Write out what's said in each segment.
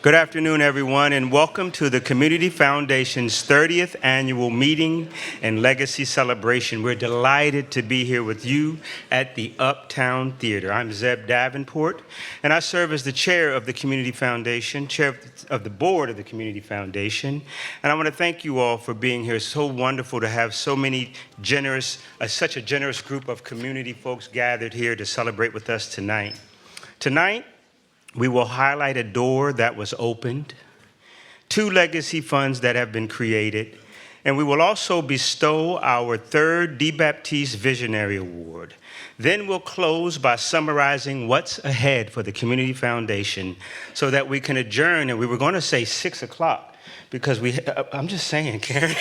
Good afternoon, everyone, and welcome to the Community Foundation's 30th annual meeting and legacy celebration. We're delighted to be here with you at the Uptown Theater. I'm Zeb Davenport, and I serve as the chair of the Community Foundation, chair of the board of the Community Foundation. And I want to thank you all for being here. It's so wonderful to have so many such a generous group of community folks gathered here to celebrate with us tonight. Tonight, we will highlight a door that was opened, 2 legacy funds that have been created, and we will also bestow our 3rd DeBaptiste Visionary Award. Then we'll close by summarizing what's ahead for the Community Foundation so that we can adjourn, and we were going to say 6 o'clock because I'm just saying, Karen,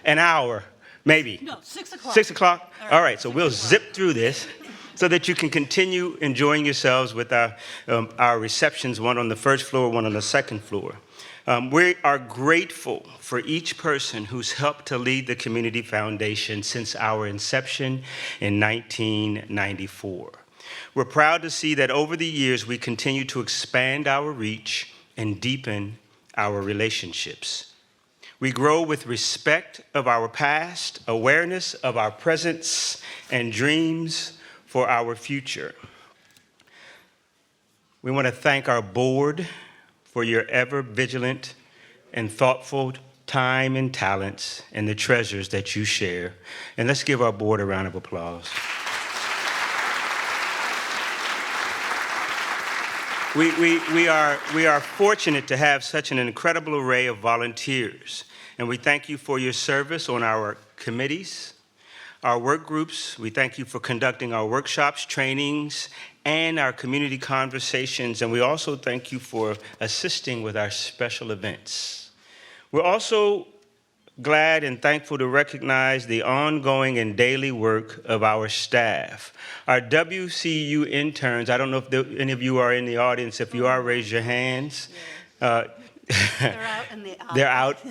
an hour, maybe. No, 6 o'clock. 6 o'clock? All right, so we'll zip through this so that you can continue enjoying yourselves with our receptions, one on the first floor, one on the second floor. We are grateful for each person who's helped to lead the Community Foundation since our inception in 1994. We're proud to see that over the years, we continue to expand our reach and deepen our relationships. We grow with respect of our past, awareness of our presence, and dreams for our future. We want to thank our board for your ever vigilant and thoughtful time and talents and the treasures that you share. And let's give our board a round of applause. We are fortunate to have such an incredible array of volunteers, and we thank you for your service on our committees, our work groups. We thank you for conducting our workshops, trainings, and our community conversations, and we also thank you for assisting with our special events. We're also glad and thankful to recognize the ongoing and daily work of our staff. Our WCU interns, I don't know if any of you are in the audience. If you are, raise your hands. They're out in the aisle.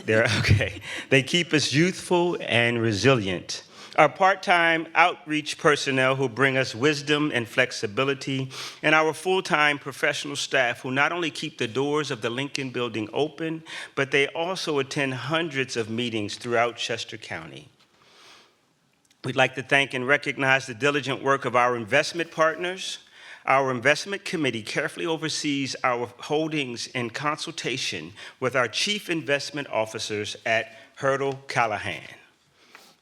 They're out, okay. They keep us youthful and resilient. Our part-time outreach personnel who bring us wisdom and flexibility, and our full-time professional staff who not only keep the doors of the Lincoln Building open, but they also attend hundreds of meetings throughout Chester County. We'd like to thank and recognize the diligent work of our investment partners. Our investment committee carefully oversees our holdings in consultation with our chief investment officers at Hurdle Callahan.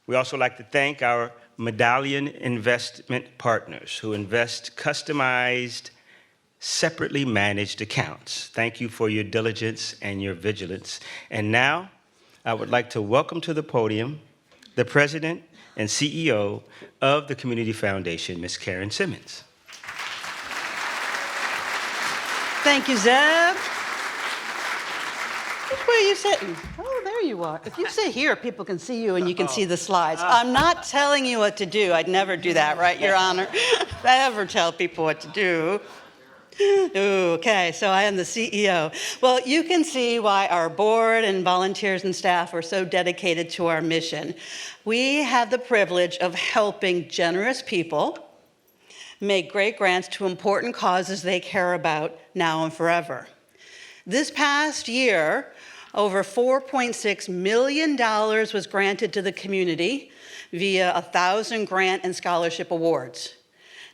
We also like to thank our medallion investment partners who invest customized, separately managed accounts. Thank you for your diligence and your vigilance. And now, I would like to welcome to the podium the president and CEO of the Community Foundation, Ms. Karen Simmons. Thank you, Zeb. Which way are you sitting? Oh, there you are. If you sit here, people can see you and you can see the slides. I'm not telling you what to do. I'd never do that, right, Your Honor? Never tell people what to do. Ooh, okay, so I am the CEO. Well, you can see why our board and volunteers and staff are so dedicated to our mission. We have the privilege of helping generous people make great grants to important causes they care about now and forever. This past year, over $4.6 million was granted to the community via 1,000 grant and scholarship awards.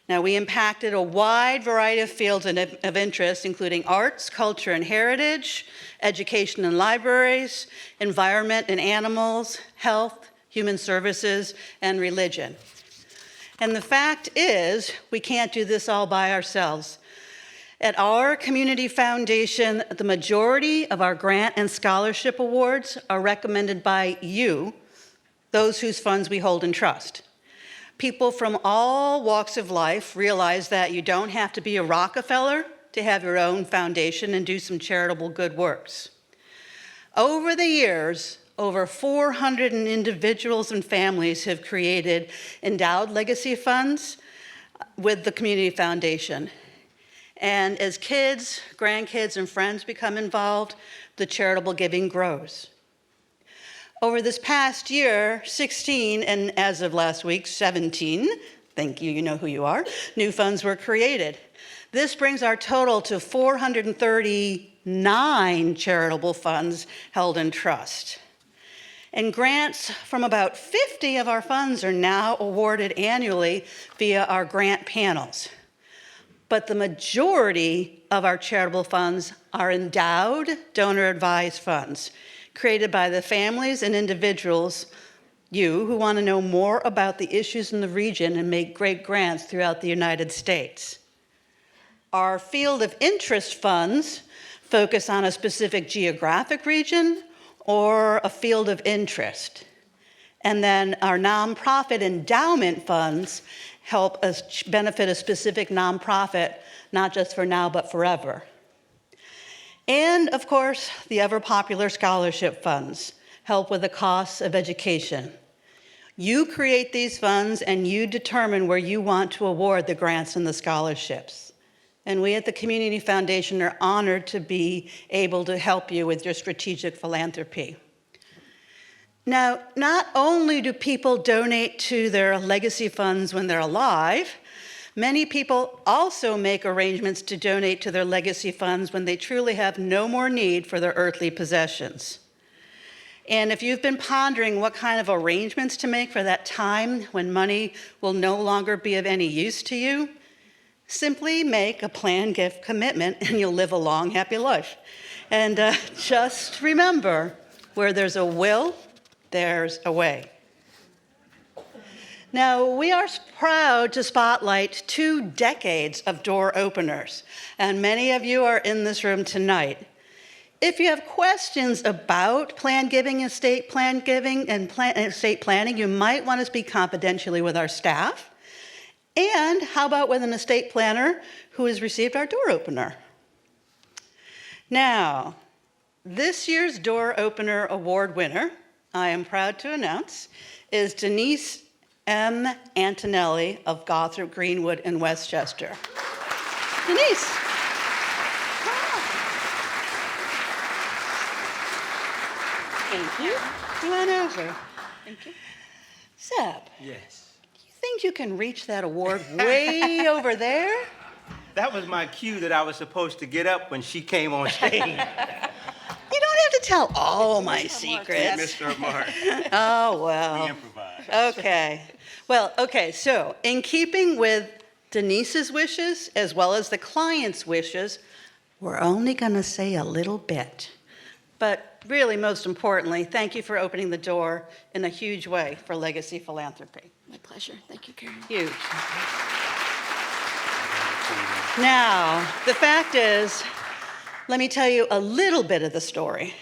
Now, we impacted a wide variety of fields of interest, including arts, culture and heritage, education and libraries, environment and animals, health, human services, and religion. And the fact is, we can't do this all by ourselves. At our Community Foundation, the majority of our grant and scholarship awards are recommended by you, those whose funds we hold in trust. People from all walks of life realize that you don't have to be a Rockefeller to have your own foundation and do some charitable good works. Over the years, over 400 individuals and families have created endowed legacy funds with the Community Foundation. And as kids, grandkids, and friends become involved, the charitable giving grows. Over this past year, 16, and as of last week, 17, thank you, you know who you are, new funds were created. This brings our total to 439 charitable funds held in trust. And grants from about 50 of our funds are now awarded annually via our grant panels. But the majority of our charitable funds are endowed, donor-advised funds, created by the families and individuals, you, who want to know more about the issues in the region and make great grants throughout the United States. Our field of interest funds focus on a specific geographic region or a field of interest. And then our nonprofit endowment funds help us benefit a specific nonprofit, not just for now, but forever. And of course, the ever popular scholarship funds help with the costs of education. You create these funds and you determine where you want to award the grants and the scholarships. And we at the Community Foundation are honored to be able to help you with your strategic philanthropy. Now, not only do people donate to their legacy funds when they're alive, many people also make arrangements to donate to their legacy funds when they truly have no more need for their earthly possessions. And if you've been pondering what kind of arrangements to make for that time when money will no longer be of any use to you, simply make a planned gift commitment and you'll live a long, happy life. And just remember, where there's a will, there's a way. Now, we are proud to spotlight 2 decades of door openers, and many of you are in this room tonight. If you have questions about plan giving, estate plan giving, and estate planning, you might want to speak confidentially with our staff. And how about with an estate planner who has received our door opener? Now, this year's door opener award winner, I am proud to announce, is Denise M. Antonelli of Gawthrop, Greenwood, and Westchester. Denise. Thank you. Come on over. Thank you. Zeb. Yes. You think you can reach that award way over there? That was my cue that I was supposed to get up when she came on stage. You don't have to tell all my secrets. Mr. Amar. Oh, We well. improvise. Okay. Well, okay, so in keeping with Denise's wishes as well as the client's wishes, we're only going to say a little bit. But really, most importantly, thank you for opening the door in a huge way for Legacy Philanthropy. My pleasure. Thank you, Karen. Huge. Now, the fact is, let me tell you a little bit of the story.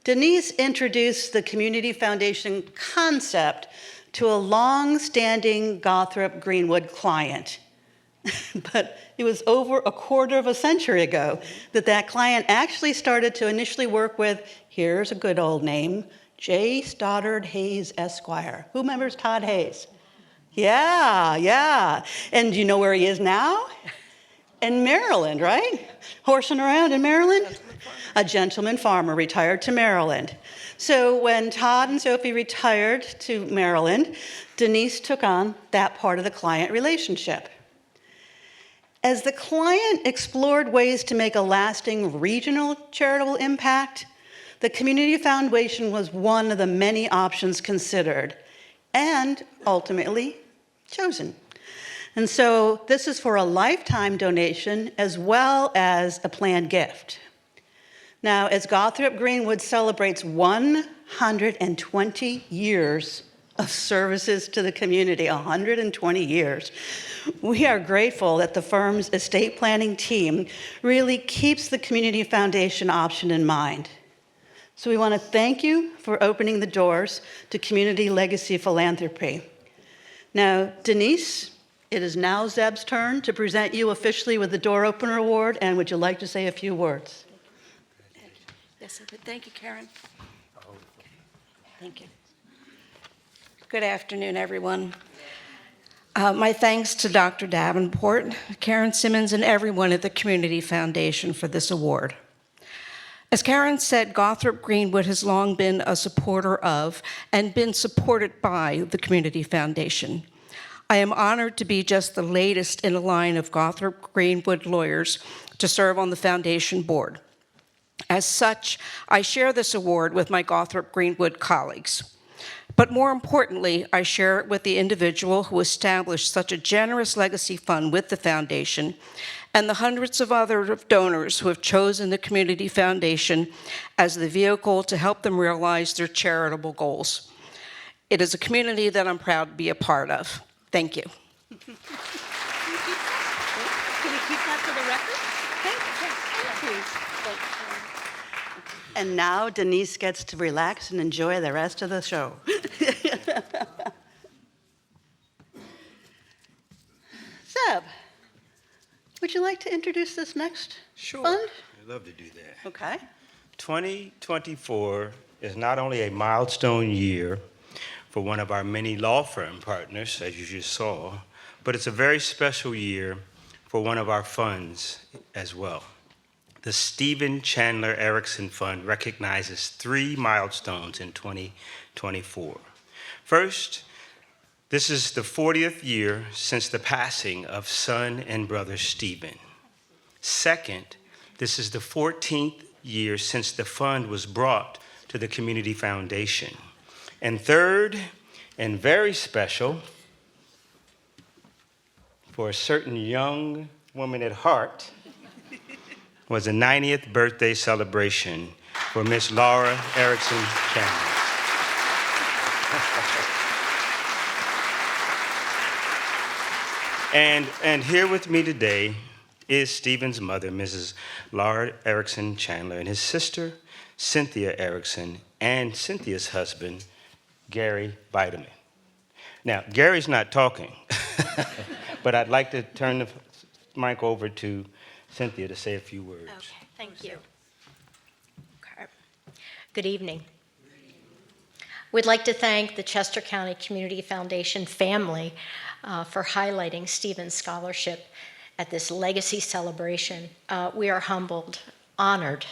Denise introduced the Community Foundation concept to a long-standing Gawthrop Greenwood client. But it was over a quarter of a century ago that client actually started to initially work with, here's a good old name, J. Stoddard Hayes, Esquire. Who remembers Todd Hayes? Yeah. And do you know where he is now? In Maryland, right? Horsing around in Maryland? A gentleman farmer, retired to Maryland. So when Todd and Sophie retired to Maryland, Denise took on that part of the client relationship. As the client explored ways to make a lasting regional charitable impact, the Community Foundation was one of the many options considered and ultimately chosen. And so this is for a lifetime donation as well as a planned gift. Now, as Gawthrop Greenwood celebrates 120 years of services to the community, 120 years, we are grateful that the firm's estate planning team really keeps the Community Foundation option in mind. So we want to thank you for opening the doors to Community Legacy Philanthropy. Now, Denise, it is now Zeb's turn to present you officially with the Door Opener Award, and would you like to say a few words? Yes, I would. Thank you, Karen. Thank you. Good afternoon, everyone. My thanks to Dr. Davenport, Karen Simmons, and everyone at the Community Foundation for this award. As Karen said, Gawthrop Greenwood has long been a supporter of and been supported by the Community Foundation. I am honored to be just the latest in a line of Gawthrop Greenwood lawyers to serve on the foundation board. As such, I share this award with my Gawthrop Greenwood colleagues. But more importantly, I share it with the individual who established such a generous legacy fund with the foundation and the hundreds of other donors who have chosen the Community Foundation as the vehicle to help them realize their charitable goals. It is a community that I'm proud to be a part of. Thank you. Can you keep that for the record? Thank you. And now Denise gets to relax and enjoy the rest of the show. Zeb, would you like to introduce this next fund? I'd love to do that. Okay. 2024 is not only a milestone year for one of our many law firm partners, as you just saw, but it's a very special year for one of our funds as well. The Stephen Chandler Ericson Fund recognizes 3 milestones in 2024. First, this is the 40th year since the passing of son and brother Stephen. Second, this is the 14th year since the fund was brought to the Community Foundation. And third, and very special, for a certain young woman at heart, was the 90th birthday celebration for Miss Laura Ericson Chandler. And here with me today is Stephen's mother, Mrs. Laura Ericson Chandler, and his sister, Cynthia Ericson, and Cynthia's husband, Gary Beideman. Now, Gary's not talking, but I'd like to turn the mic over to Cynthia to say a few words. Okay, thank you. Okay. Good evening. We'd like to thank the Chester County Community Foundation family for highlighting Stephen's scholarship at this legacy celebration. We are humbled, honored,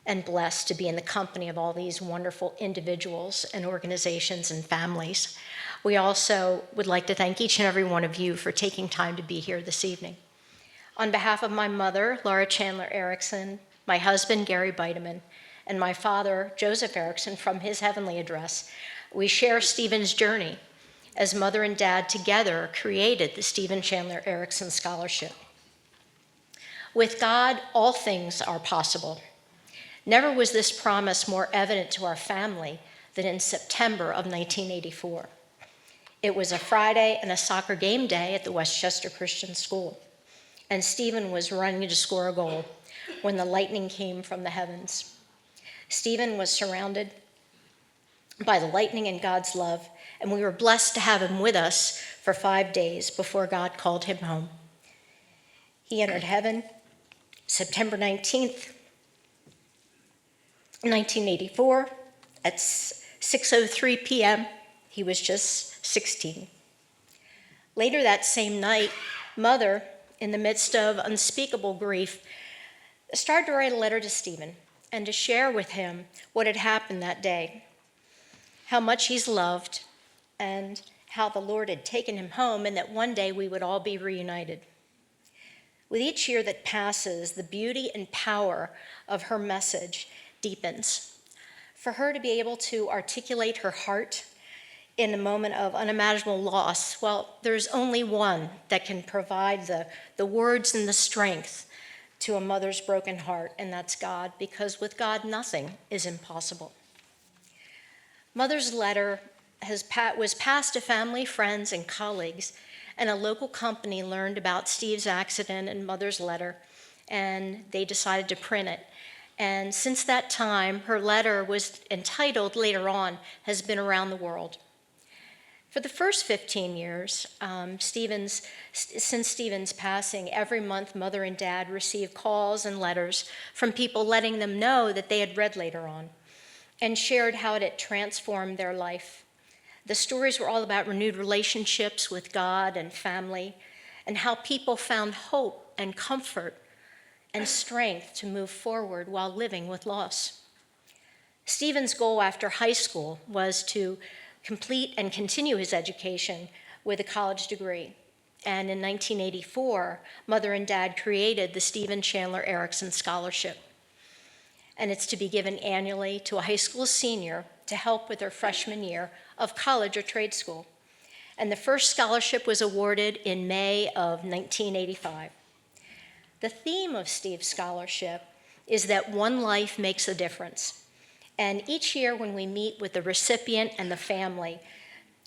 and blessed to be in the company of all these wonderful individuals and organizations and families. We also would like to thank each and every one of you for taking time to be here this evening. On behalf of my mother, Laura Chandler Ericson, my husband, Gary Beideman, and my father, Joseph Ericson, from his heavenly address, we share Stephen's journey as mother and dad together created the Stephen Chandler Ericson Scholarship. With God, all things are possible. Never was this promise more evident to our family than in September of 1984. It was a Friday and a soccer game day at the Westchester Christian School, and Stephen was running to score a goal when the lightning came from the heavens. Stephen was surrounded by the lightning and God's love, and we were blessed to have him with us for 5 days before God called him home. He entered heaven September 19th, 1984 at 6:03 p.m. He was just 16. Later that same night, Mother, in the midst of unspeakable grief, started to write a letter to Stephen and to share with him what had happened that day, how much he's loved, and how the Lord had taken him home, and that one day we would all be reunited. With each year that passes, the beauty and power of her message deepens. For her to be able to articulate her heart in a moment of unimaginable loss, well, there's only one that can provide the words and the strength to a mother's broken heart, and that's God, because with God, nothing is impossible. Mother's letter was passed to family, friends, and colleagues, and a local company learned about Steve's accident and Mother's letter, and they decided to print it. And since that time, her letter was entitled later on, has been around the world. For the first 15 years, since Stephen's passing, every month Mother and Dad received calls and letters from people letting them know that they had read later on and shared how it had transformed their life. The stories were all about renewed relationships with God and family, and how people found hope and comfort and strength to move forward while living with loss. Stephen's goal after high school was to complete and continue his education with a college degree. And in 1984, Mother and Dad created the Stephen Chandler Ericson Scholarship. And it's to be given annually to a high school senior to help with their freshman year of college or trade school. And the first scholarship was awarded in May of 1985. The theme of Steve's scholarship is that one life makes a difference. And each year when we meet with the recipient and the family,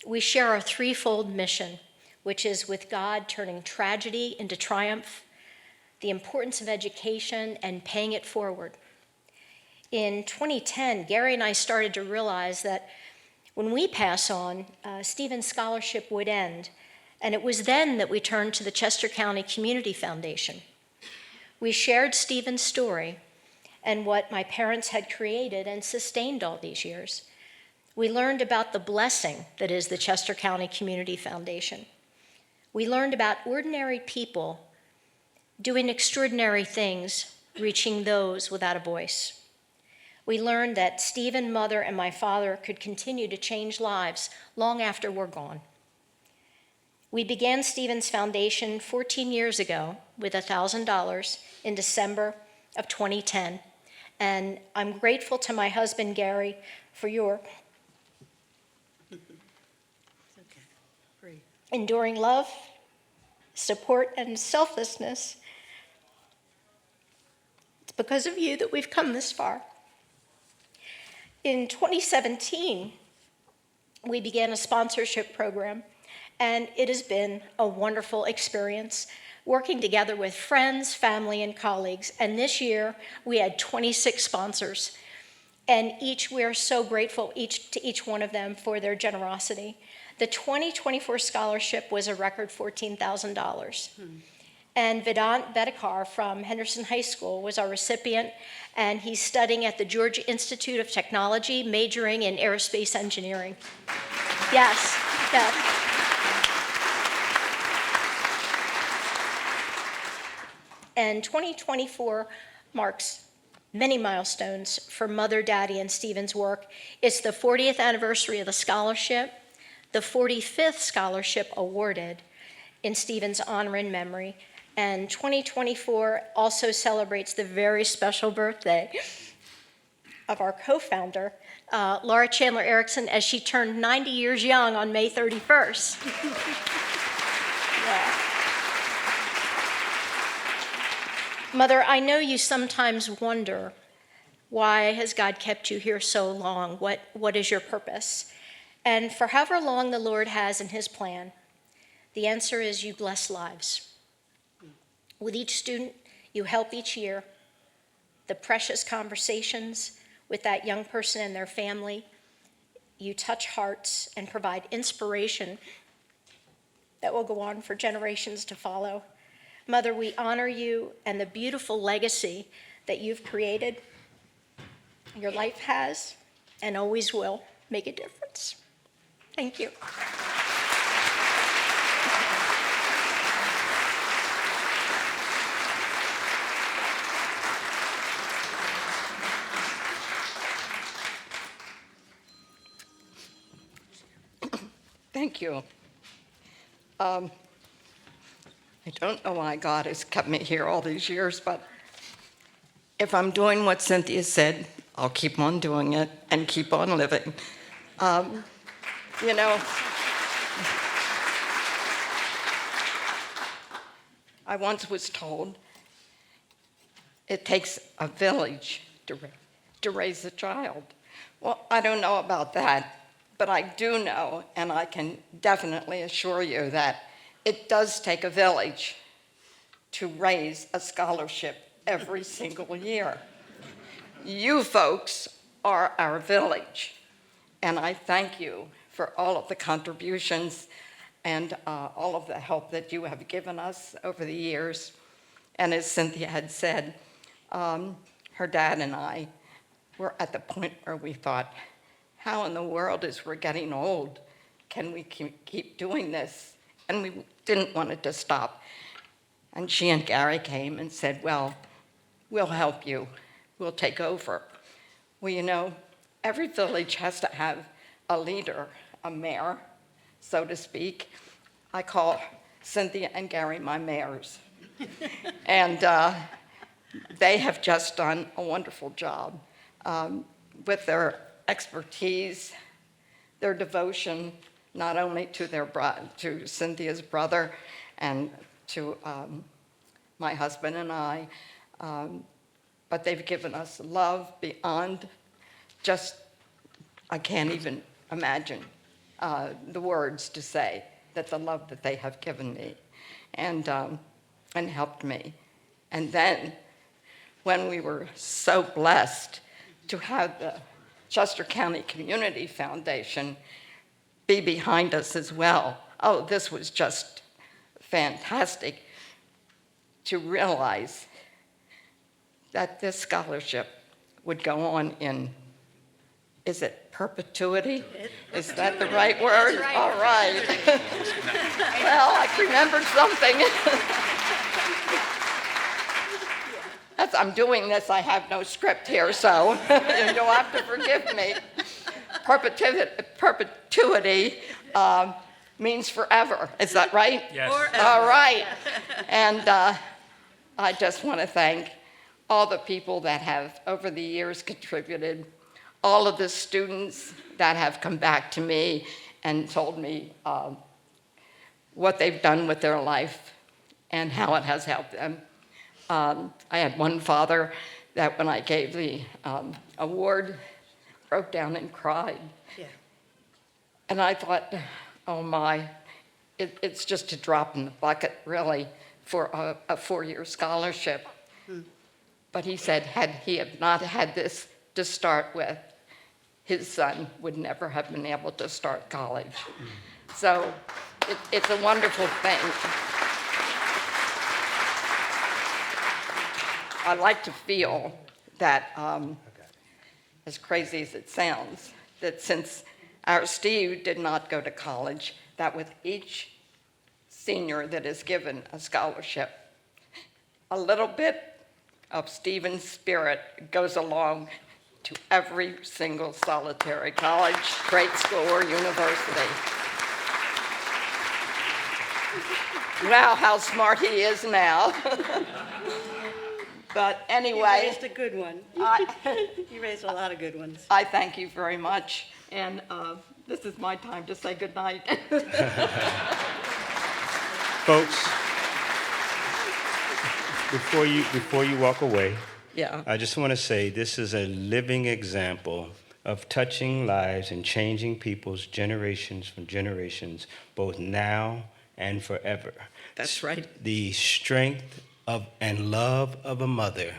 we share our threefold mission, which is with God turning tragedy into triumph, the importance of education, and paying it forward. In 2010, Gary and I started to realize that when we pass on, Stephen's scholarship would end, and it was then that we turned to the Chester County Community Foundation. We shared Stephen's story and what my parents had created and sustained all these years. We learned about the blessing that is the Chester County Community Foundation. We learned about ordinary people doing extraordinary things, reaching those without a voice. We learned that Stephen, Mother, and my father could continue to change lives long after we're gone. We began Stephen's Foundation 14 years ago with $1,000 in December of 2010. And I'm grateful to my husband, Gary, for your enduring love, support, and selflessness. It's because of you that we've come this far. In 2017, we began a sponsorship program, and it has been a wonderful experience working together with friends, family, and colleagues. And this year, we had 26 sponsors, and we are so grateful to each one of them for their generosity. The 2024 scholarship was a record $14,000. And Vedant Bedekar from Henderson High School was our recipient, and he's studying at the Georgia Institute of Technology, majoring in aerospace engineering. Yes, yes. And 2024 marks many milestones for Mother, Daddy, and Stephen's work. It's the 40th anniversary of the scholarship, the 45th scholarship awarded in Stephen's honor and memory. And 2024 also celebrates the very special birthday of our co-founder, Laura Chandler Ericson, as she turned 90 years young on May 31st. Yeah. Mother, I know you sometimes wonder, why has God kept you here so long? What is your purpose? And for however long the Lord has in his plan, the answer is you bless lives. With each student you help each year, the precious conversations with that young person and their family, you touch hearts and provide inspiration that will go on for generations to follow. Mother, we honor you and the beautiful legacy that you've created. Your life has and always will make a difference. Thank you. Thank you. I don't know why God has kept me here all these years, but if I'm doing what Cynthia said, I'll keep on doing it and keep on living. You know, I once was told it takes a village to raise a child. Well, I don't know about that. But I do know, and I can definitely assure you that it does take a village to raise a scholarship every single year. You folks are our village, and I thank you for all of the contributions and all of the help that you have given us over the years. And as Cynthia had said, her dad and I were at the point where we thought, how in the world, as we're getting old, can we keep doing this? And we didn't want it to stop. And she and Gary came and said, well, we'll help you. We'll take over. Well, you know, every village has to have a leader, a mayor, so to speak, I call Cynthia and Gary my mayors. And they have just done a wonderful job with their expertise, their devotion, not only to to Cynthia's brother and to my husband and I, but they've given us love beyond just, I can't even imagine the words to say that the love that they have given me and helped me. And then when we were so blessed to have the Chester County Community Foundation be behind us as well, oh, this was just fantastic to realize that this scholarship would go on in, is it perpetuity? Is that the right word? That's right. All right. Well, I remembered something. I'm doing this, I have no script here, so you'll have to forgive me. Perpetuity means forever, is that right? Yes. All right. And I just want to thank all the people that have, over the years, contributed, all of the students that have come back to me and told me what they've done with their life and how it has helped them. I had one father that when I gave the award, broke down and cried. Yeah. And I thought, oh my, it's just a drop in the bucket, really, for a four-year scholarship. But he said, had he have not had this to start with, his son would never have been able to start college. So it's a wonderful thing. I like to feel that, as crazy as it sounds, that since our Steve did not go to college, that with each senior that is given a scholarship, a little bit of Stephen's spirit goes along to every single solitary college, grade school, or university. Wow, how smart he is now. But anyway, You raised a good one. You raised a lot of good ones. I thank you very much, and this is my time to say goodnight. Folks, before you walk away, Yeah. I just want to say this is a living example of touching lives and changing people's generations from generations, both now and forever. That's right. The strength of and love of a mother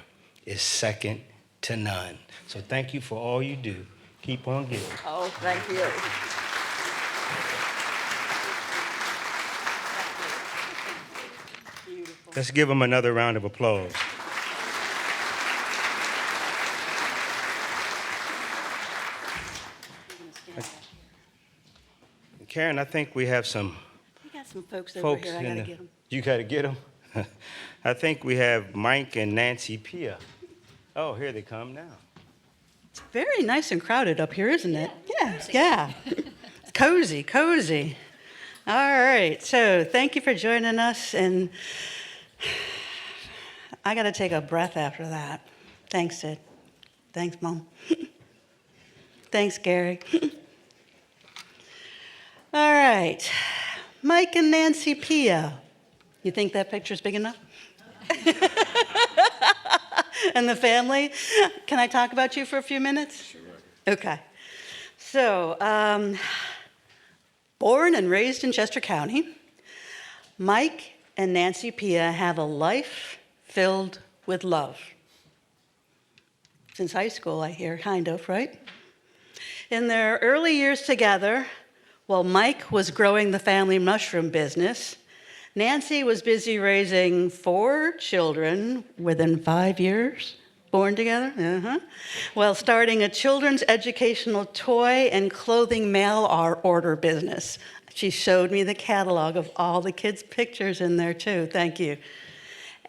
is second to none. So thank you for all you do. Keep on giving. Oh, thank you. Let's give them another round of applause. Karen, I think we have some We got some folks over folks here. I in gotta the- get them. You got to get them? I think we have Mike and Nancy Pia. Oh, here they come now. It's very nice and crowded up here, isn't it? Yeah. Cozy, cozy. All right. So thank you for joining us. And I got to take a breath after that. Thanks, Sid. Thanks, Mom. Thanks, Gary. All right. Mike and Nancy Pia. You think that picture's big enough? And the family? Can I talk about you for a few minutes? Sure. Okay. So, born and raised in Chester County, Mike and Nancy Pia have a life filled with love. Since high school, I hear, kind of, right? In their early years together, while Mike was growing the family mushroom business, Nancy was busy raising 4 children within 5 years, born together, while starting a children's educational toy and clothing mail order business. She showed me the catalog of all the kids' pictures in there too, thank you.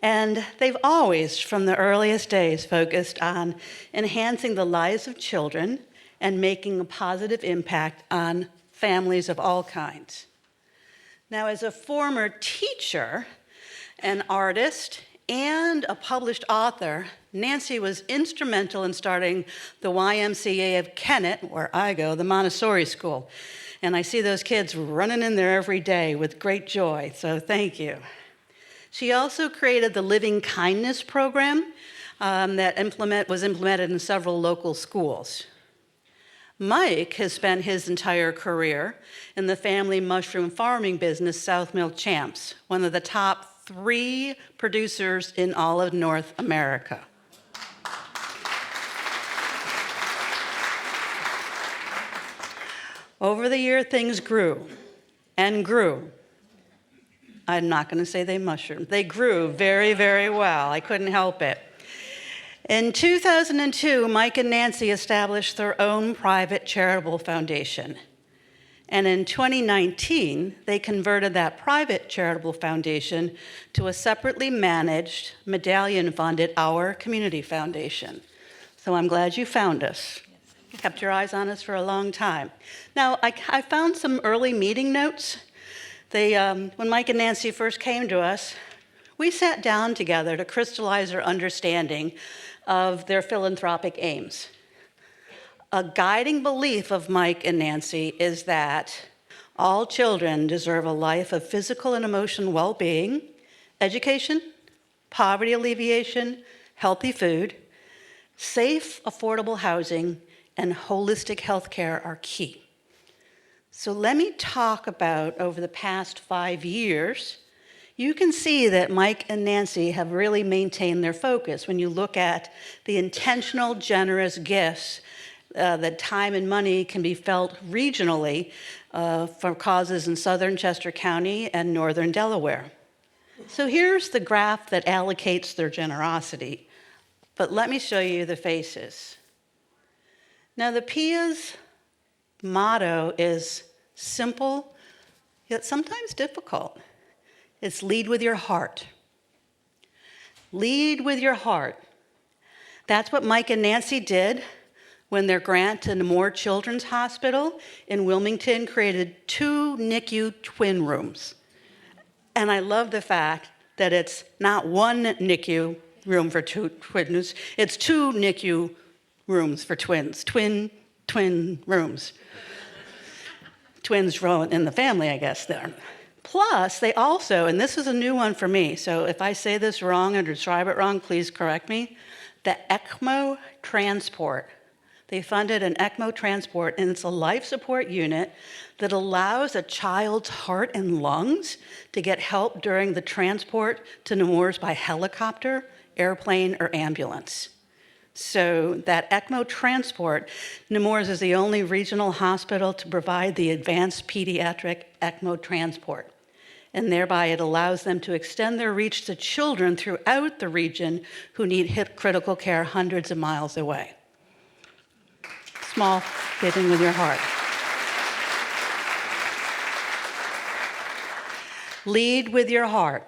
And they've always, from the earliest days, focused on enhancing the lives of children and making a positive impact on families of all kinds. Now, as a former teacher, an artist, and a published author, Nancy was instrumental in starting the YMCA of Kennett, where I go, the Montessori school. And I see those kids running in there every day with great joy, so thank you. She also created the Living Kindness program that was implemented in several local schools. Mike has spent his entire career in the family mushroom farming business, South Mill Champs, one of the top 3 producers in all of North America. Over the year, things grew and grew. I'm not going to say they mushroomed. They grew very, very well. I couldn't help it. In 2002, Mike and Nancy established their own private charitable foundation. And in 2019, they converted that private charitable foundation to a separately managed, medallion-funded Our Community Foundation. So I'm glad you found us. Kept your eyes on us for a long time. Now, I found some early meeting notes. When Mike and Nancy first came to us, we sat down together to crystallize our understanding of their philanthropic aims. A guiding belief of Mike and Nancy is that all children deserve a life of physical and emotional well-being, education, poverty alleviation, healthy food, safe, affordable housing, and holistic health care are key. So let me talk about, over the past 5 years, you can see that Mike and Nancy have really maintained their focus when you look at the intentional, generous gifts that time and money can be felt regionally for causes in southern Chester County and northern Delaware. So here's the graph that allocates their generosity, but let me show you the faces. Now, the PIA's motto is simple, yet sometimes difficult. It's lead with your heart. Lead with your heart. That's what Mike and Nancy did when their grant to Knauer Children's Hospital in Wilmington created 2 NICU twin rooms. And I love the fact that it's not 1 NICU room for 2 twins, it's 2 NICU rooms for twins, twin rooms. Twins grow in the family, I guess, there. Plus, they also, and this is a new one for me, so if I say this wrong or describe it wrong, please correct me, the ECMO transport. They funded an ECMO transport, and it's a life support unit that allows a child's heart and lungs to get help during the transport to Nemours by helicopter, airplane, or ambulance. So that ECMO transport, Nemours is the only regional hospital to provide the advanced pediatric ECMO transport. And thereby it allows them to extend their reach to children throughout the region who need critical care hundreds of miles away. Small, giving with your heart. Lead with your heart.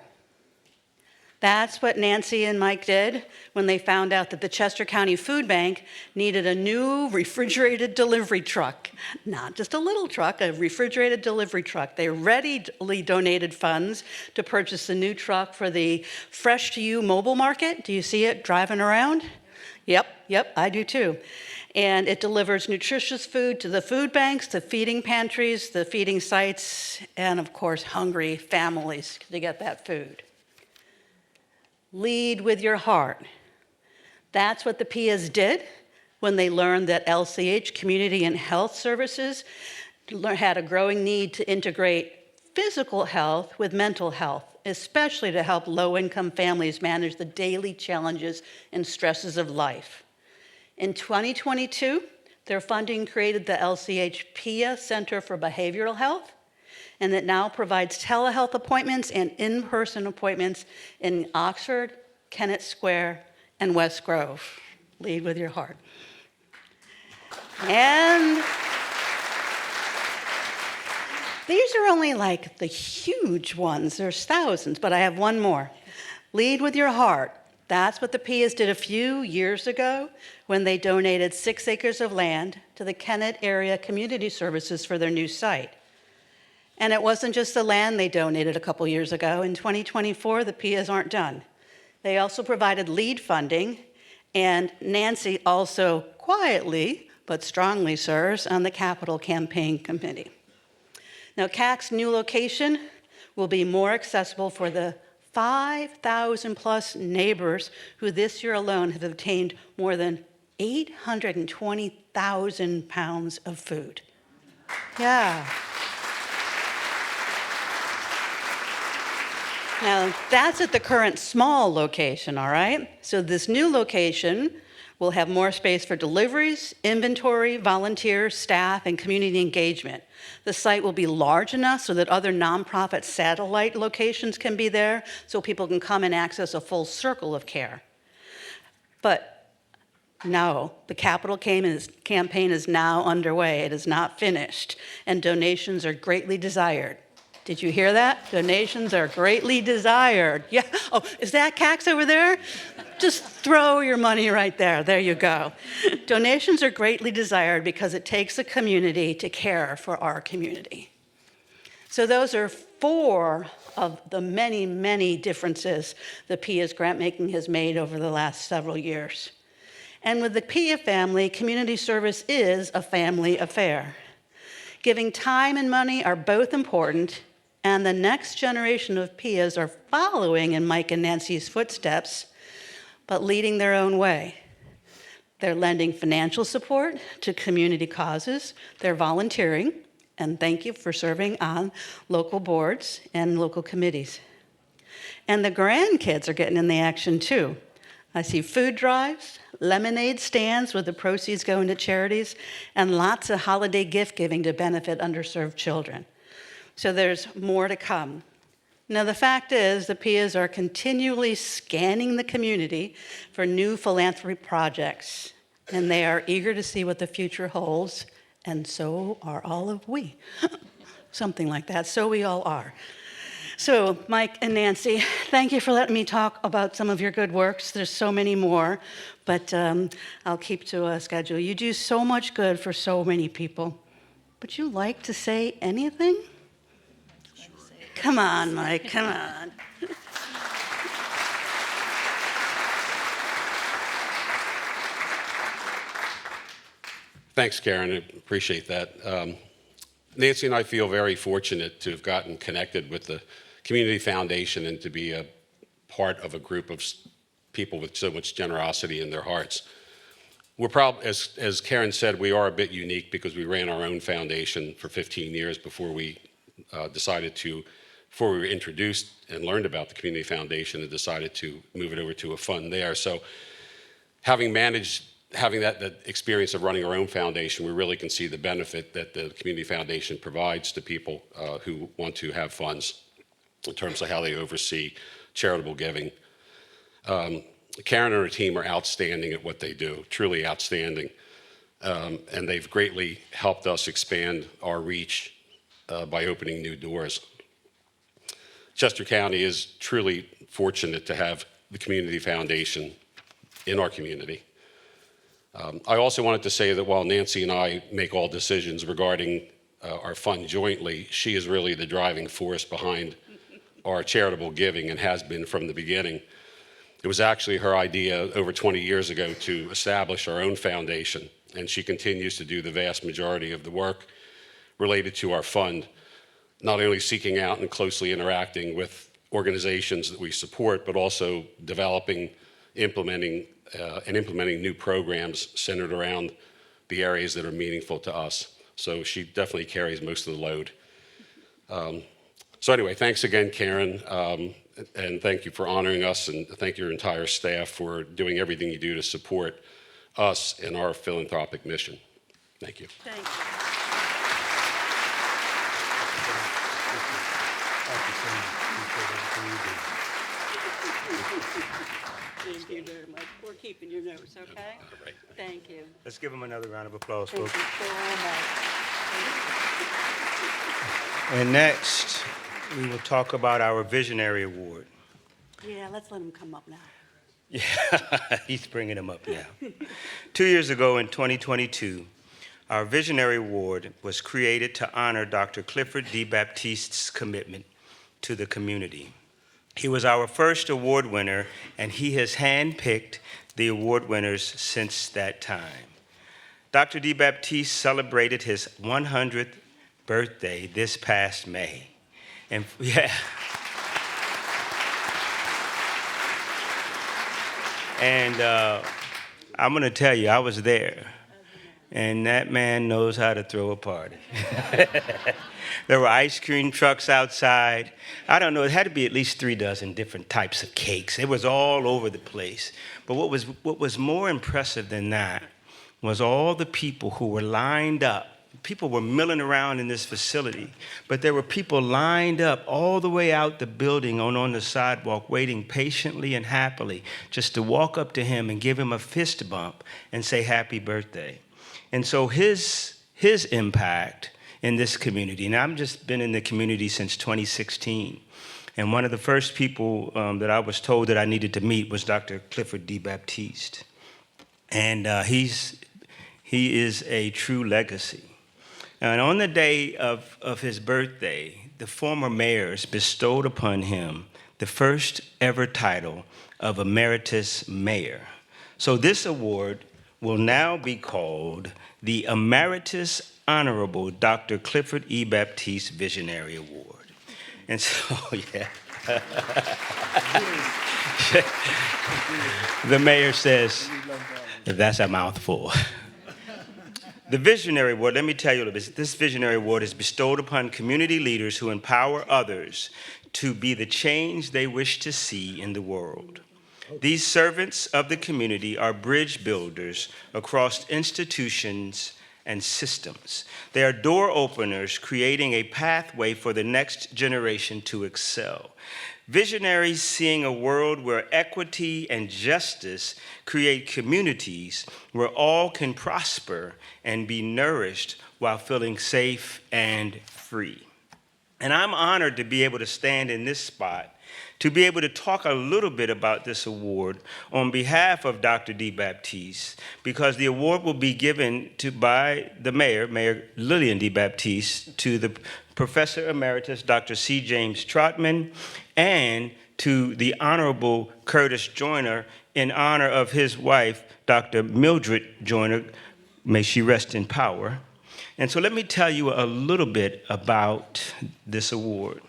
That's what Nancy and Mike did when they found out that the Chester County Food Bank needed a new refrigerated delivery truck. Not just a little truck, a refrigerated delivery truck. They readily donated funds to purchase a new truck for the Fresh to You mobile market. Do you see it driving around? Yep, I do too. And it delivers nutritious food to the food banks, the feeding pantries, the feeding sites, and of course, hungry families to get that food. Lead with your heart. That's what the PIAs did when they learned that LCH, Community and Health Services, had a growing need to integrate physical health with mental health, especially to help low-income families manage the daily challenges and stresses of life. In 2022, their funding created the LCH PIA Center for Behavioral Health, and it now provides telehealth appointments and in-person appointments in Oxford, Kennett Square, and West Grove. Lead with your heart. And these are only like the huge ones. There's thousands, but I have one more. Lead with your heart. That's what the PIAs did a few years ago when they donated 6 acres of land to the Kennett Area Community Services for their new site. And it wasn't just the land they donated a couple years ago. In 2024, the PIAs aren't done. They also provided lead funding, and Nancy also quietly but strongly serves on the Capital Campaign Committee. Now, CAC's new location will be more accessible for the 5,000 plus neighbors who this year alone have obtained more than 820,000 pounds of food. Yeah. Now, that's at the current small location, all right? So this new location will have more space for deliveries, inventory, volunteers, staff, and community engagement. The site will be large enough so that other nonprofit satellite locations can be there, so people can come and access a full circle of care. But no, the capital campaign is now underway. It is not finished, and donations are greatly desired. Did you hear that? Donations are greatly desired. Yeah. Oh, is that CAC's over there? Just throw your money right there. There you go. Donations are greatly desired because it takes a community to care for our community. So those are 4 of the many, many differences the PIA's grant making has made over the last several years. And with the PIA family, community service is a family affair. Giving time and money are both important, and the next generation of PIAs are following in Mike and Nancy's footsteps, but leading their own way. They're lending financial support to community causes, they're volunteering, and thank you for serving on local boards and local committees. And the grandkids are getting in the action too. I see food drives, lemonade stands with the proceeds going to charities, and lots of holiday gift giving to benefit underserved children. So there's more to come. Now, the fact is, the PIAs are continually scanning the community for new philanthropy projects, and they are eager to see what the future holds, and so are all of we. Something like that, so we all are. So, Mike and Nancy, thank you for letting me talk about some of your good works. There's so many more, but I'll keep to a schedule. You do so much good for so many people. Would you like to say anything? Come on, Mike, come on. Thanks, Karen. I appreciate that. Nancy and I feel very fortunate to have gotten connected with the Community Foundation and to be a part of a group of people with so much generosity in their hearts. We're probably, as Karen said, we are a bit unique because we ran our own foundation for 15 years before we before we were introduced and learned about the Community Foundation and decided to move it over to a fund there. So having that experience of running our own foundation, we really can see the benefit that the Community Foundation provides to people who want to have funds in terms of how they oversee charitable giving. Karen and her team are outstanding at what they do, truly outstanding. And they've greatly helped us expand our reach by opening new doors. Chester County is truly fortunate to have the Community Foundation in our community. I also wanted to say that while Nancy and I make all decisions regarding our fund jointly, she is really the driving force behind our charitable giving and has been from the beginning. It was actually her idea over 20 years ago to establish our own foundation, and she continues to do the vast majority of the work related to our fund, not only seeking out and closely interacting with organizations that we support, but also developing, implementing new programs centered around the areas that are meaningful to us. So she definitely carries most of the load. So anyway, thanks again, Karen, and thank you for honoring us, and thank your entire staff for doing everything you do to support us in our philanthropic mission. Thank you. Thank you. Thank you very much. We're keeping your notes, okay? All right. Thank you. Let's give them another round of applause, Thank folks. you so much. And next, we will talk about our Visionary Award. Yeah, let's let him come up now. Yeah, he's bringing them up now. 2 years ago in 2022, Our Visionary Award was created to honor Dr. Clifford DeBaptiste's commitment to the community. He was our first award winner, and he has handpicked the award winners since that time. Dr. DeBaptiste celebrated his 100th birthday this past May. And yeah. And I'm going to tell you, I was there. And that man knows how to throw a party. There were ice cream trucks outside. I don't know, it had to be at least 3 dozen different types of cakes. It was all over the place. But what was more impressive than that was all the people who were lined up. People were milling around in this facility, but there were people lined up all the way out the building on the sidewalk, waiting patiently and happily just to walk up to him and give him a fist bump and say happy birthday. And so his impact in this community, and I've just been in the community since 2016, and one of the first people that I was told that I needed to meet was Dr. Clifford DeBaptiste. And he is a true legacy. And on the day of his birthday, the former mayors bestowed upon him the first ever title of Emeritus Mayor. So this award will now be called the Emeritus Honorable Dr. Clifford E. Baptiste Visionary Award. And so, yeah. The mayor says, that's a mouthful. The Visionary Award, let me tell you a little bit. This Visionary Award is bestowed upon community leaders who empower others to be the change they wish to see in the world. These servants of the community are bridge builders across institutions and systems. They are door openers, creating a pathway for the next generation to excel. Visionaries seeing a world where equity and justice create communities where all can prosper and be nourished while feeling safe and free. And I'm honored to be able to stand in this spot to be able to talk a little bit about this award on behalf of Dr. DeBaptiste, because the award will be given by the mayor, Mayor Lillian DeBaptiste, to the Professor Emeritus, Dr. C. James Trotman, and to the Honorable Curtis Joyner in honor of his wife, Dr. Mildred Joyner, may she rest in power. And so let me tell you a little bit about this award.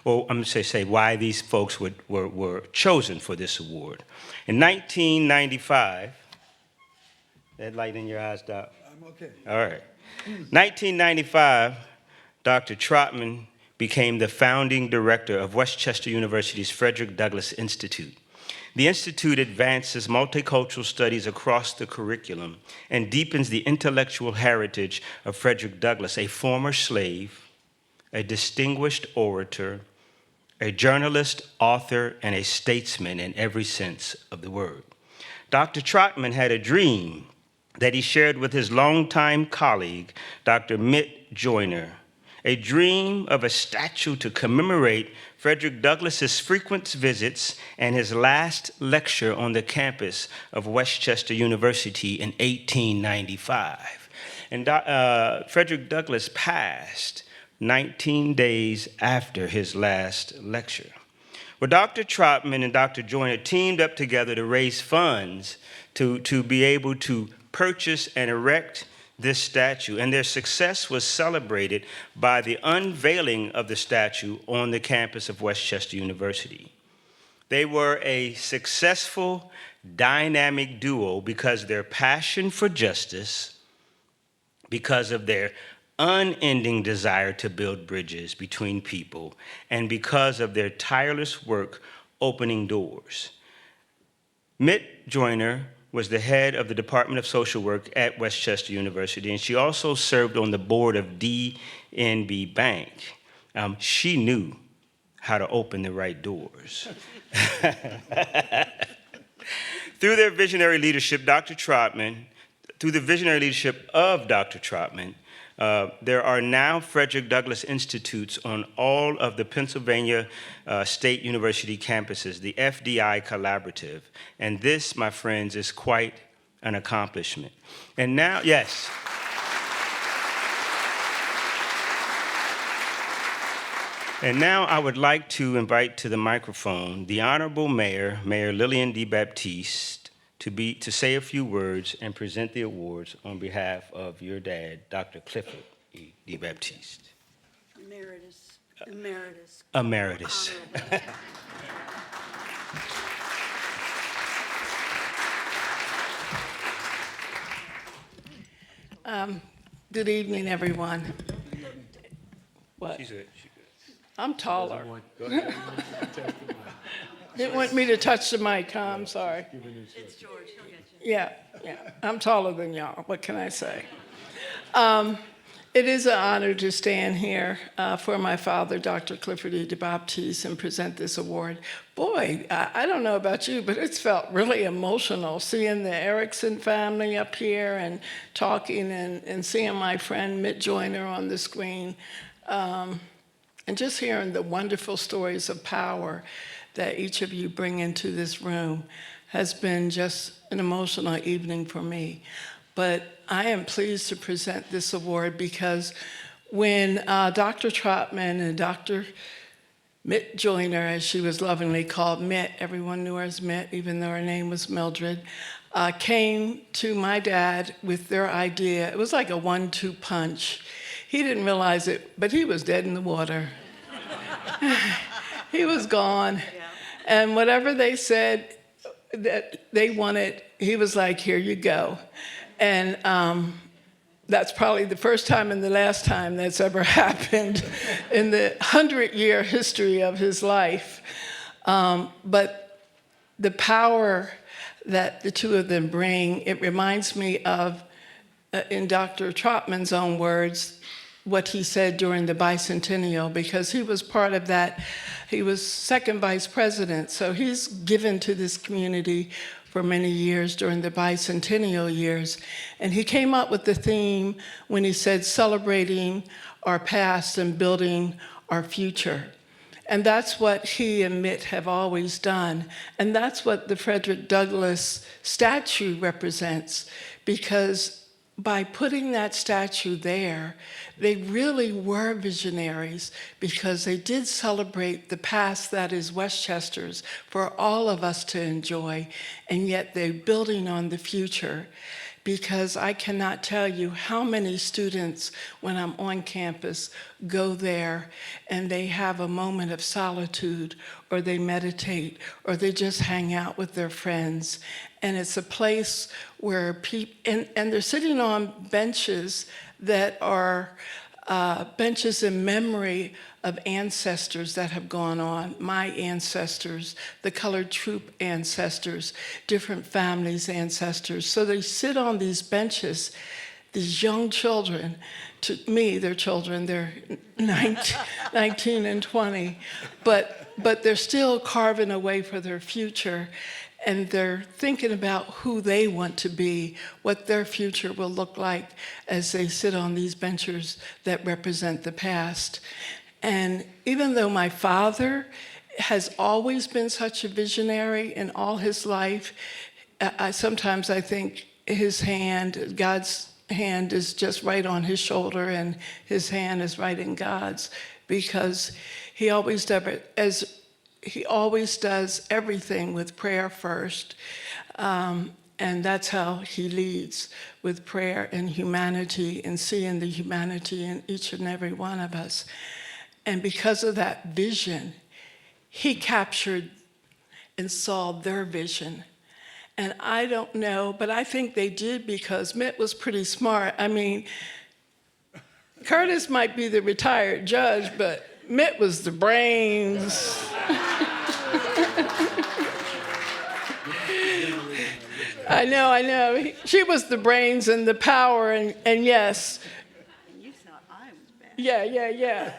Well, I'm going to say why these folks were chosen for this award. In 1995, that light in your eyes, Doc? I'm okay. All right. 1995, Dr. Trotman became the founding director of Westchester University's Frederick Douglass Institute. The Institute advances multicultural studies across the curriculum and deepens the intellectual heritage of Frederick Douglass, a former slave, a distinguished orator, a journalist, author, and a statesman in every sense of the word. Dr. Trotman had a dream that he shared with his longtime colleague, Dr. Joyner, a dream of a statue to commemorate Frederick Douglass's frequent visits and his last lecture on the campus of Westchester University in 1895. And Frederick Douglass passed 19 days after his last lecture. Well, Dr. Trotman and Dr. Joyner teamed up together to raise funds to be able to purchase and erect this statue, and their success was celebrated by the unveiling of the statue on the campus of Westchester University. They were a successful, dynamic duo because their passion for justice, because of their unending desire to build bridges between people, and because of their tireless work opening doors. Mitt Joyner was the head of the Department of Social Work at Westchester University, and she also served on the board of DNB Bank. She knew how to open the right doors. Through their visionary leadership, through the visionary leadership of Dr. Trotman, there are now Frederick Douglass Institutes on all of the Pennsylvania State University campuses, the FDI Collaborative. And this, my friends, is quite an accomplishment. And now, yes. And now I would like to invite to the microphone the Honorable Mayor, Mayor Lillian DeBaptiste, to say a few words and present the awards on behalf of your dad, Dr. Clifford E. DeBaptiste. Emeritus. Emeritus. Emeritus. Good evening, everyone. What? She's good. I'm taller. Didn't want me to touch the mic, huh? I'm sorry. It's George. He'll get you. Yeah. I'm taller than y'all. What can I say? It is an honor to stand here for my father, Dr. Clifford E. DeBaptiste, and present this award. Boy, I don't know about you, but it's felt really emotional seeing the Ericson family up here and talking and seeing my friend Joyner on the screen, and just hearing the wonderful stories of power that each of you bring into this room has been just an emotional evening for me. But I am pleased to present this award because when Dr. Trotman and Dr. Joyner, as she was lovingly called, Mitt, everyone knew her as Mitt, even though her name was Mildred, came to my dad with their idea. It was like a 1-2 punch. He didn't realize it, but he was dead in the water. He was gone. And whatever they said that they wanted, he was like, here you go. And that's probably the first time and the last time that's ever happened in the 100-year history of his life. But the power that the two of them bring, it reminds me of, in Dr. Trotman's own words, what he said during the bicentennial, because he was part of that. He was second vice president, so he's given to this community for many years during the bicentennial years. And he came up with the theme when he said, celebrating our past and building our future. And that's what he and Mitt have always done. And that's what the Frederick Douglass statue represents, because by putting that statue there, they really were visionaries, because they did celebrate the past that is Westchester's for all of us to enjoy, and yet they're building on the future. Because I cannot tell you how many students, when I'm on campus, go there and they have a moment of solitude, or they meditate, or they just hang out with their friends. And it's a place where people, and they're sitting on benches that are benches in memory of ancestors that have gone on, my ancestors, the colored troop ancestors, different families' ancestors. So they sit on these benches, these young children. To me, they're children, they're 19 and 20, but they're still carving away for their future. And they're thinking about who they want to be, what their future will look like as they sit on these benches that represent the past. And even though my father has always been such a visionary in all his life, sometimes I think his hand, God's hand, is just right on his shoulder, and his hand is right in God's, because he always does everything with prayer first. And that's how he leads, with prayer and humanity, and seeing the humanity in each and every one of us. And because of that vision, he captured and saw their vision. And I don't know, but I think they did, because Mitt was pretty smart. I mean, Curtis might be the retired judge, but Mitt was the brains. I know. She was the brains and the power, and yes. You thought I was bad. Yeah.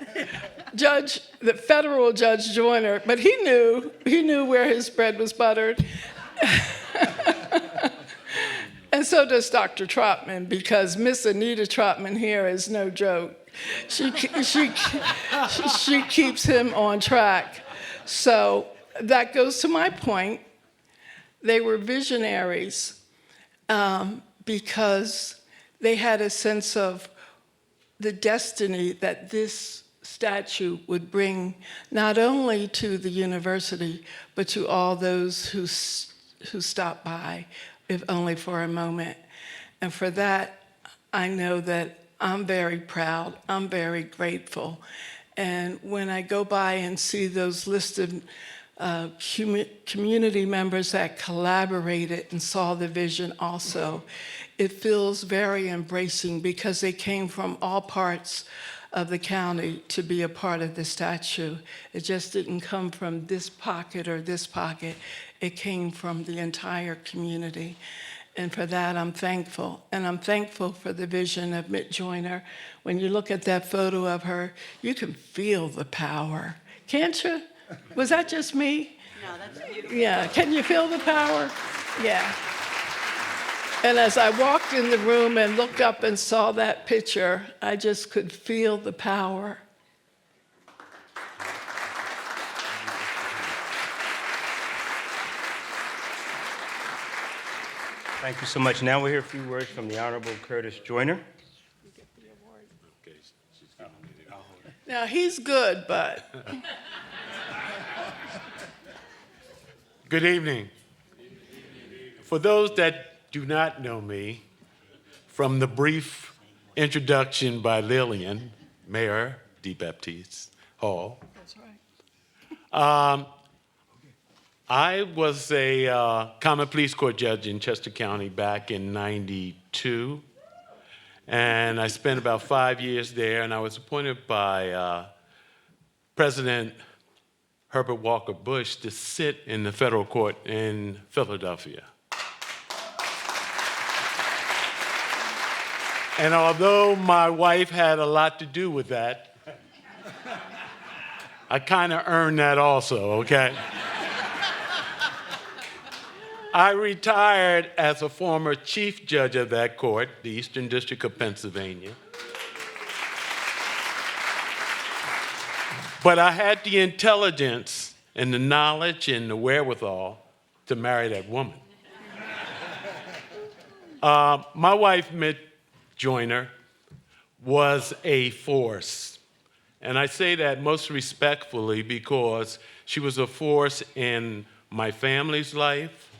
The federal Judge Joyner, but he knew where his bread was buttered. And so does Dr. Trotman, because Miss Anita Trotman here is no joke. She keeps him on track. So that goes to my point. They were visionaries because they had a sense of the destiny that this statue would bring not only to the university, but to all those who stop by, if only for a moment. And for that, I know that I'm very proud, I'm very grateful. And when I go by and see those listed community members that collaborated and saw the vision also, it feels very embracing because they came from all parts of the county to be a part of the statue. It just didn't come from this pocket or this pocket. It came from the entire community. And for that, I'm thankful. And I'm thankful for the vision of Miss Joyner. When you look at that photo of her, you can feel the power. Can't you? Was that just me? No, that's beautiful. Yeah, can you feel the power? Yeah. And as I walked in the room and looked up and saw that picture, I just could feel the power. Thank you so much. Now we'll hear a few words from the Honorable Curtis Joyner. Now, he's good, but... Good evening. For those that do not know me, from the brief introduction by Lillian, Mayor DeBaptiste Hall, That's right. I was a common police court judge in Chester County back in '92, and I spent about 5 years there, and I was appointed by President Herbert Walker Bush to sit in the federal court in Philadelphia. And although my wife had a lot to do with that, I kind of earned that also, okay? I retired as a former chief judge of that court, the Eastern District of Pennsylvania. But I had the intelligence and the knowledge and the wherewithal to marry that woman. My wife, Miss Joyner, was a force. And I say that most respectfully because she was a force in my family's life.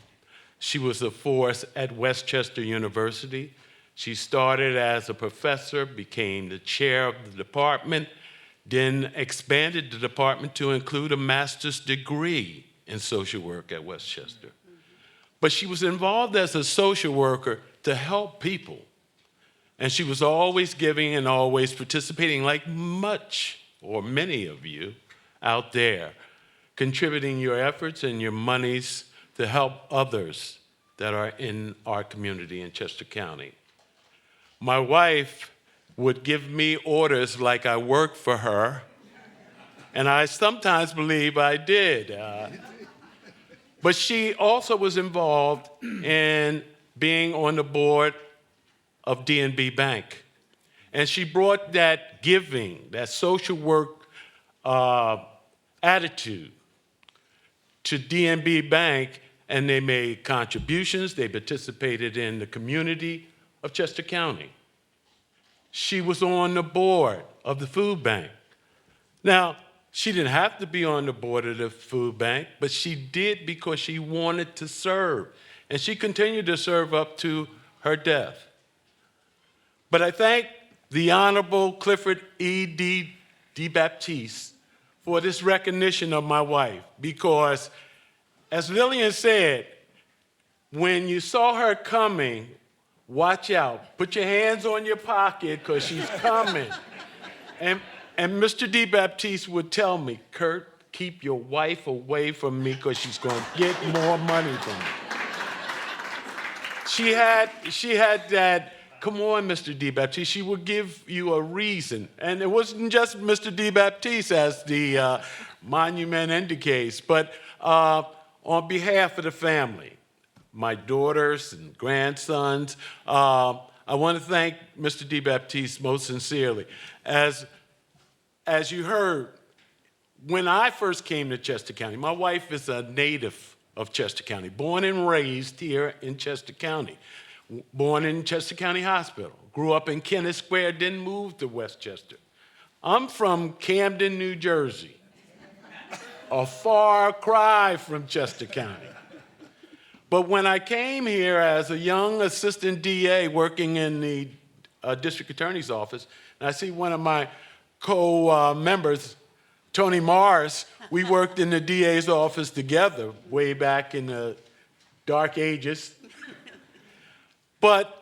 She was a force at Westchester University. She started as a professor, became the chair of the department, then expanded the department to include a master's degree in social work at Westchester. But she was involved as a social worker to help people. And she was always giving and always participating, like much or many of you out there, contributing your efforts and your monies to help others that are in our community in Chester County. My wife would give me orders like I worked for her, and I sometimes believe I did. But she also was involved in being on the board of D&B Bank. And she brought that giving, that social work attitude to D&B Bank, and they made contributions, they participated in the community of Chester County. She was on the board of the food bank. Now, she didn't have to be on the board of the food bank, but she did because she wanted to serve. And she continued to serve up to her death. But I thank the Honorable Clifford Ed.D. DeBaptiste for this recognition of my wife, because as Lillian said, when you saw her coming, watch out. Put your hands on your pocket because she's coming. And Mr. DeBaptiste would tell me, Kurt, keep your wife away from me because she's going to get more money from me. She had that, come on, Mr. DeBaptiste, she would give you a reason. And it wasn't just Mr. DeBaptiste, as the monument indicates, but on behalf of the family, my daughters and grandsons, I want to thank Mr. DeBaptiste most sincerely. As you heard, when I first came to Chester County, my wife is a native of Chester County, born and raised here in Chester County, born in Chester County Hospital, grew up in Kennett Square, then moved to Westchester. I'm from Camden, New Jersey, a far cry from Chester County. But when I came here as a young assistant DA working in the district attorney's office, and I see one of my co-members, Tony Morris, we worked in the DA's office together way back in the dark ages. But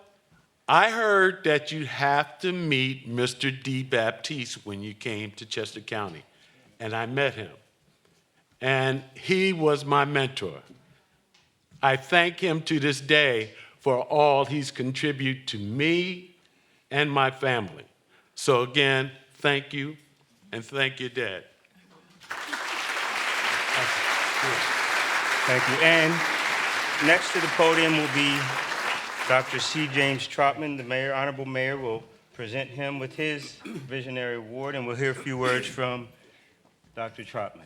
I heard that you have to meet Mr. DeBaptiste when you came to Chester County, and I met him. And he was my mentor. I thank him to this day for all he's contributed to me and my family. So again, thank you, and thank you, Dad. Thank you. And next to the podium will be Dr. C. James Trotman, the mayor, honorable mayor, will present him with his visionary award, and we'll hear a few words from Dr. Trotman.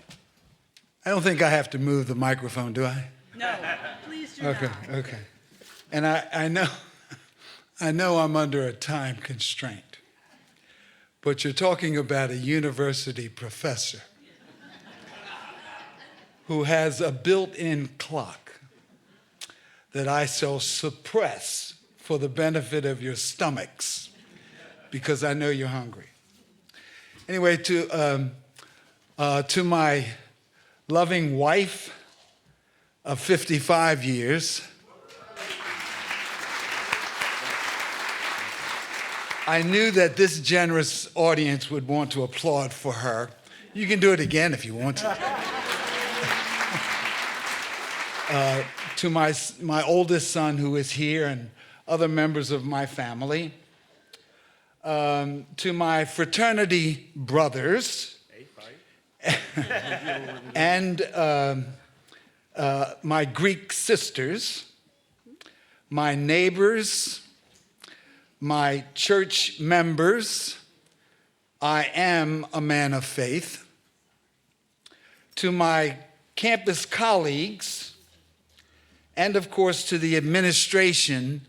I don't think I have to move the microphone, do I? No, please do Okay, okay. And I know I'm under a time constraint, but you're talking about a university professor who has a built-in clock that I shall suppress for the benefit of your stomachs, because I know you're hungry. Anyway, to my loving wife of 55 years, I knew that this generous audience would want to applaud for her. You can do it again if you want to. To my oldest son, who is here, and other members of my family. To my fraternity brothers. And my Greek sisters, my neighbors, my church members. I am a man of faith. To my campus colleagues, and of course to the administration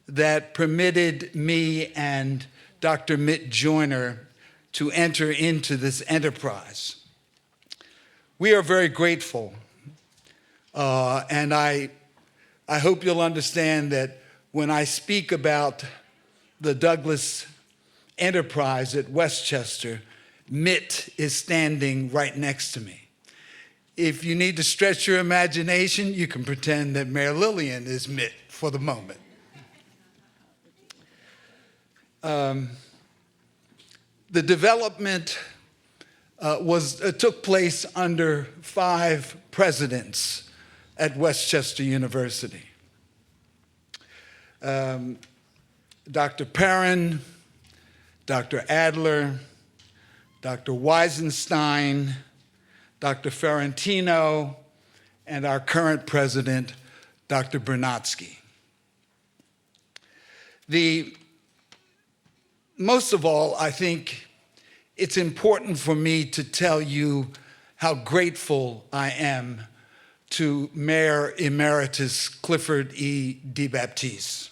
that permitted me and Dr. Mitt Joyner to enter into this enterprise. We are very grateful, and I hope you'll understand that when I speak about the Douglas enterprise at Westchester, Mitt is standing right next to me. If you need to stretch your imagination, you can pretend that Mayor Lillian is Mitt for the moment. The development took place under 5 presidents at Westchester University. Dr. Perrin, Dr. Adler, Dr. Weisenstein, Dr. Ferrantino, and our current president, Dr. Bernatsky. Most of all, I think it's important for me to tell you how grateful I am to Mayor Emeritus Clifford E. DeBaptiste.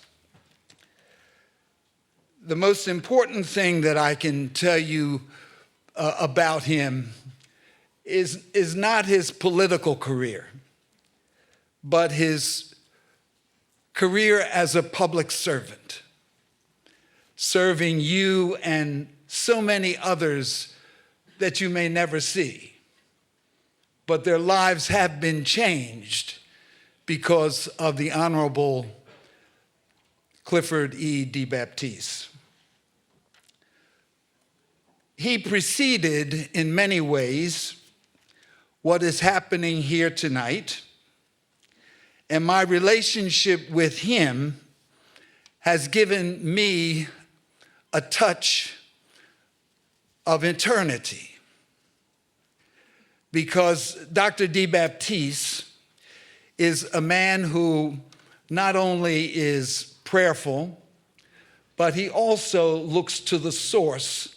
The most important thing that I can tell you about him is not his political career, but his career as a public servant, serving you and so many others that you may never see. But their lives have been changed because of the Honorable Clifford E. DeBaptiste. He preceded, in many ways, what is happening here tonight, and my relationship with him has given me a touch of eternity. Because Dr. DeBaptiste is a man who not only is prayerful, but he also looks to the source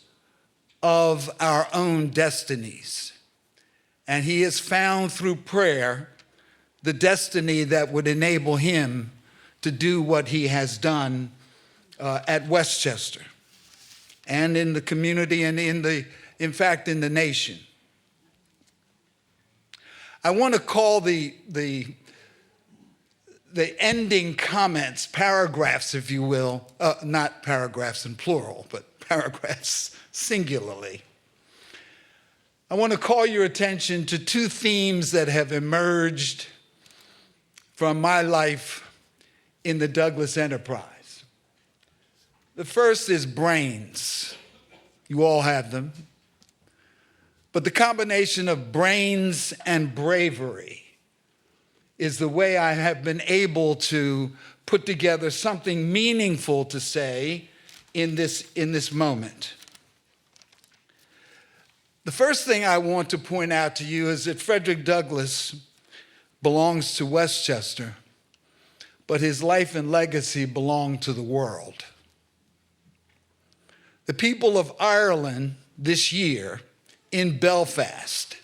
of our own destinies. And he has found through prayer the destiny that would enable him to do what he has done at Westchester. and in the community and in fact, in the nation. I want to call the ending comments, paragraphs, if you will, not paragraphs in plural, but paragraphs singularly. I want to call your attention to two themes that have emerged from my life in the Douglas enterprise. The first is brains. You all have them. But the combination of brains and bravery is the way I have been able to put together something meaningful to say in this moment. The first thing I want to point out to you is that Frederick Douglass belongs to Westchester, but his life and legacy belong to the world. The people of Ireland this year in Belfast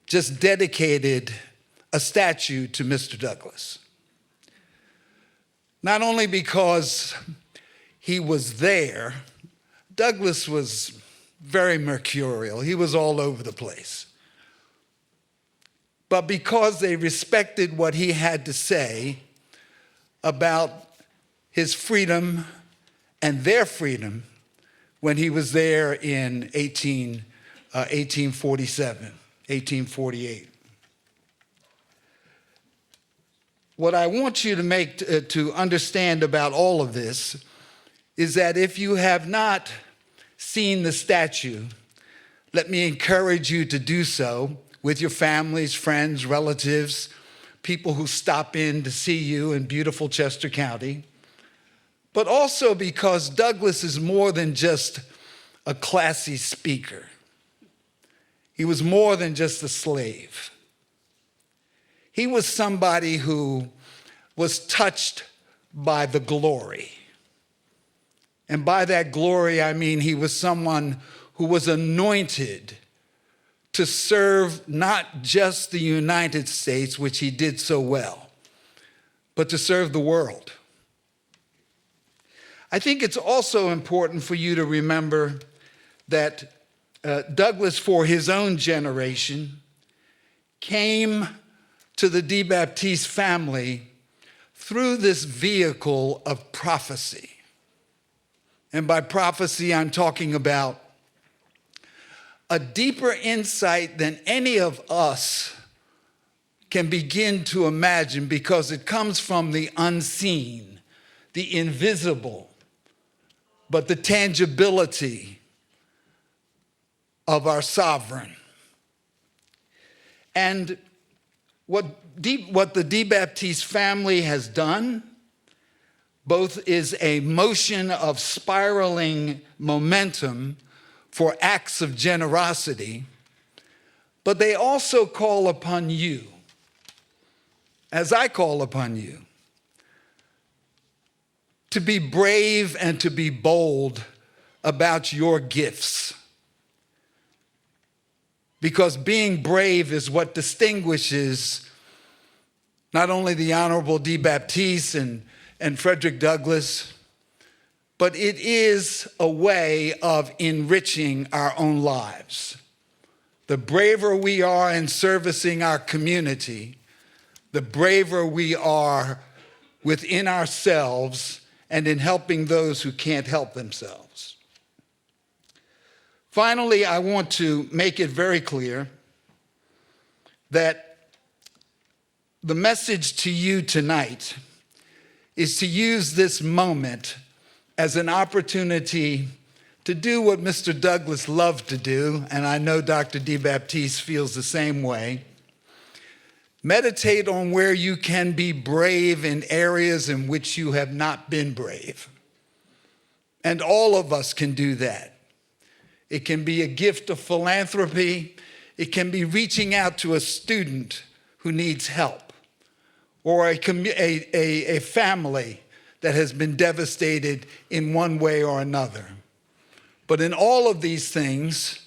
just dedicated a statue to Mr. Douglass. Not only because he was there, Douglass was very mercurial. He was all over the place. But because they respected what he had to say about his freedom and their freedom when he was there in 1847, 1848. What I want you to understand about all of this is that if you have not seen the statue, let me encourage you to do so with your families, friends, relatives, people who stop in to see you in beautiful Chester County, but also because Douglass is more than just a classy speaker. He was more than just a slave. He was somebody who was touched by the glory. And by that glory, I mean he was someone who was anointed to serve not just the United States, which he did so well, but to serve the world. I think it's also important for you to remember that Douglass, for his own generation, came to the DeBaptiste family through this vehicle of prophecy. And by prophecy, I'm talking about a deeper insight than any of us can begin to imagine, because it comes from the unseen, the invisible, but the tangibility of our sovereign. And what the DeBaptiste family has done both is a motion of spiraling momentum for acts of generosity, but they also call upon you, as I call upon you, to be brave and to be bold about your gifts. Because being brave is what distinguishes not only the Honorable DeBaptiste and Frederick Douglass, but it is a way of enriching our own lives. The braver we are in servicing our community, the braver we are within ourselves and in helping those who can't help themselves. Finally, I want to make it very clear that the message to you tonight is to use this moment as an opportunity to do what Mr. Douglass loved to do, and I know Dr. DeBaptiste feels the same way. Meditate on where you can be brave in areas in which you have not been brave. And all of us can do that. It can be a gift of philanthropy. It can be reaching out to a student who needs help, or a family that has been devastated in one way or another. But in all of these things,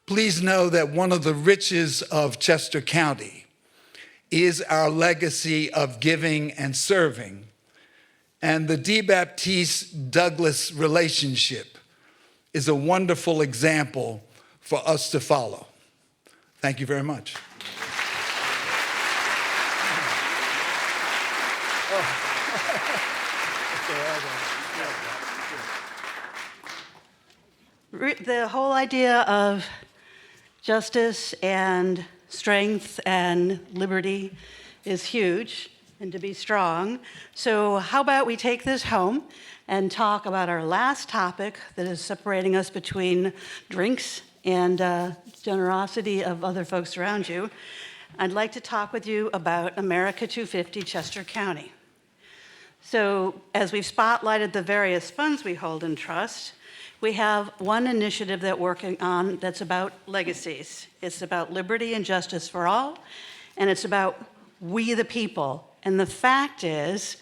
please know that one of the riches of Chester County is our legacy of giving and serving. And the DeBaptiste-Douglas relationship is a wonderful example for us to follow. Thank you very much. The whole idea of justice and strength and liberty is huge, and to be strong. So how about we take this home and talk about our last topic that is separating us between drinks and generosity of other folks around you. I'd like to talk with you about America 250 Chester County. So as we've spotlighted the various funds we hold in trust, we have one initiative that we're working on that's about legacies. It's about liberty and justice for all, and it's about we the people. And the fact is,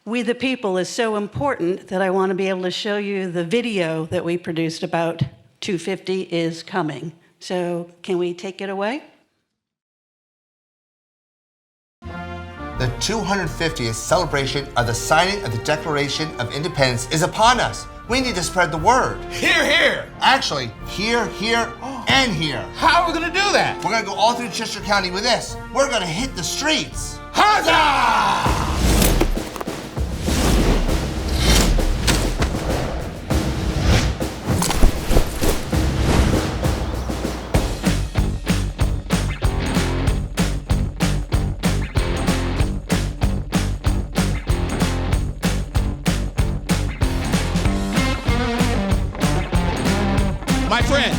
we the people is so important that I want to be able to show you the video that we produced about 250 is coming. So can we take it away? The 250th celebration of the signing of the Declaration of Independence is upon us. We need to spread the word. Here, here. Actually, here, and here. How are we going to do that? We're going to go all through Chester County with this. We're going to hit the streets. Huzzah!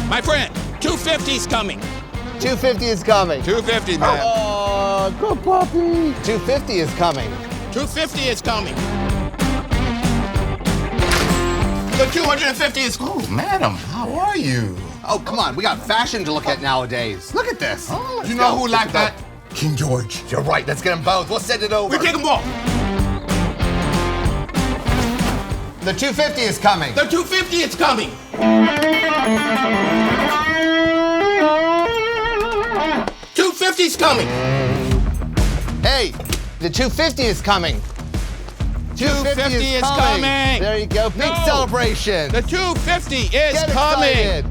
My friend, 250's coming. 250 is coming. 250, man. Oh, good puppy. 250 is coming. 250 is coming. The 250 is... Oh, madam, how are you? Oh, come on, we got fashion to look at nowadays. Look at this. Oh, you know who liked that? King George. You're right, let's get them both. We'll send it over. We take them both. The 250 is coming. The 250 is coming. 250's coming. Hey, the 250 is coming. 250 is coming. There you go, big celebration. The 250 is Get coming. Excited.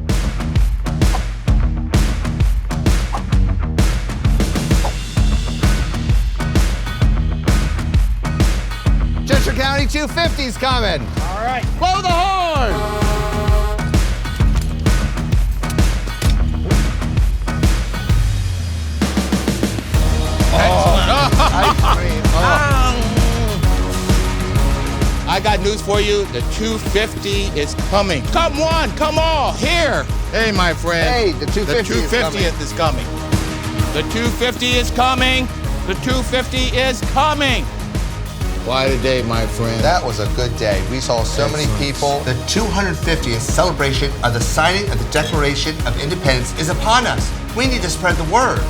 Chester County 250's coming. All right. Blow the horn. I got news for you. The 250 is coming. Come one, come all, here. Hey, my friend. Hey, the 250 The 250th is coming. The 250 is coming. The 250 is coming. Why today, my friend? That was a good day. We saw so many people. The 250th celebration of the signing of the Declaration of Independence is upon us. We need to spread the word.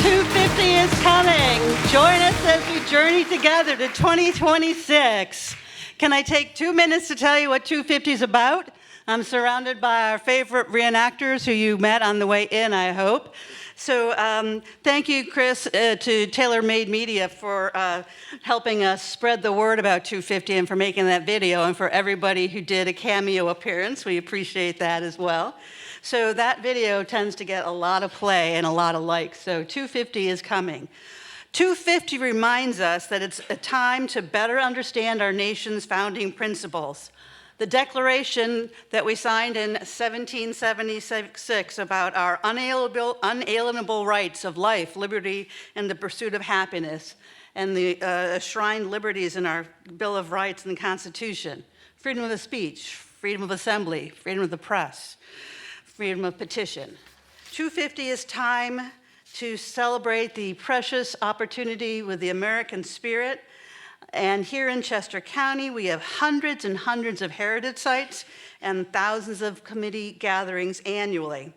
250 is coming. Join us as we journey together to 2026. Can I take 2 minutes to tell you what 250 is about? I'm surrounded by our favorite reenactors who you met on the way in, I hope. So thank you, Chris, to Tailor Made Media for helping us spread the word about 250 and for making that video, and for everybody who did a cameo appearance. We appreciate that as well. So that video tends to get a lot of play and a lot of likes. So 250 is coming. 250 reminds us that it's a time to better understand our nation's founding principles. The declaration that we signed in 1776 about our unalienable rights of life, liberty, and the pursuit of happiness, and the enshrined liberties in our Bill of Rights and the Constitution. Freedom of speech, freedom of assembly, freedom of the press, freedom of petition. 250 is time to celebrate the precious opportunity with the American spirit. And here in Chester County, we have hundreds and hundreds of heritage sites and thousands of committee gatherings annually.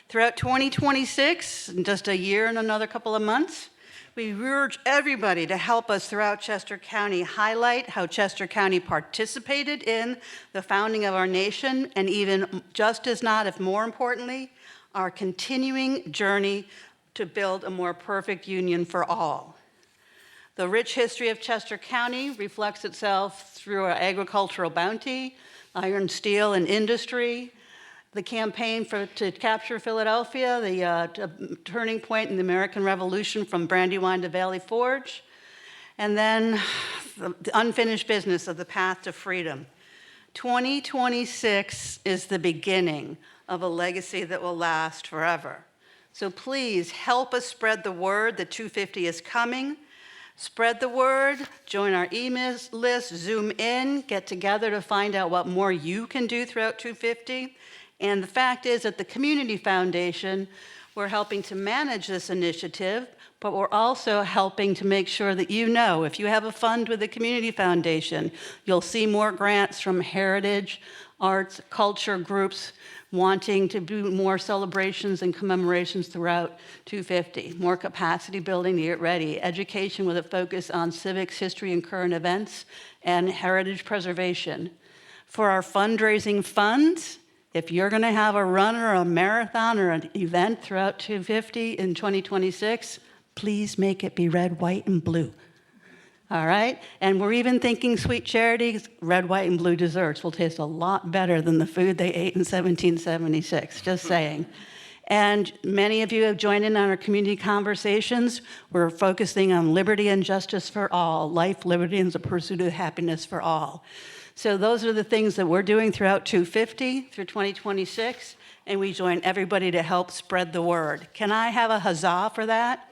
Throughout 2026, in just a year and another couple of months, we urge everybody to help us throughout Chester County highlight how Chester County participated in the founding of our nation, and even just as not, if more importantly, our continuing journey to build a more perfect union for all. The rich history of Chester County reflects itself through our agricultural bounty, iron, steel, and industry, the campaign to capture Philadelphia, the turning point in the American Revolution from Brandywine to Valley Forge, and then the unfinished business of the path to freedom. 2026 is the beginning of a legacy that will last forever. So please help us spread the word that 250 is coming. Spread the word, join our email list, Zoom in, get together to find out what more you can do throughout 250. And the fact is, at the Community Foundation, we're helping to manage this initiative, but we're also helping to make sure that you know, if you have a fund with the Community Foundation, you'll see more grants from heritage, arts, culture groups wanting to do more celebrations and commemorations throughout 250, more capacity building to get ready, education with a focus on civics, history, and current events, and heritage preservation. For our fundraising funds, if you're going to have a run or a marathon or an event throughout 250 in 2026, please make it be red, white, and blue. All right? And we're even thinking sweet charities, red, white, and blue desserts will taste a lot better than the food they ate in 1776, just saying. And many of you have joined in on our community conversations. We're focusing on liberty and justice for all, life, liberty, and the pursuit of happiness for all. So those are the things that we're doing throughout 250 through 2026, and we join everybody to help spread the word. Can I have a huzzah for that?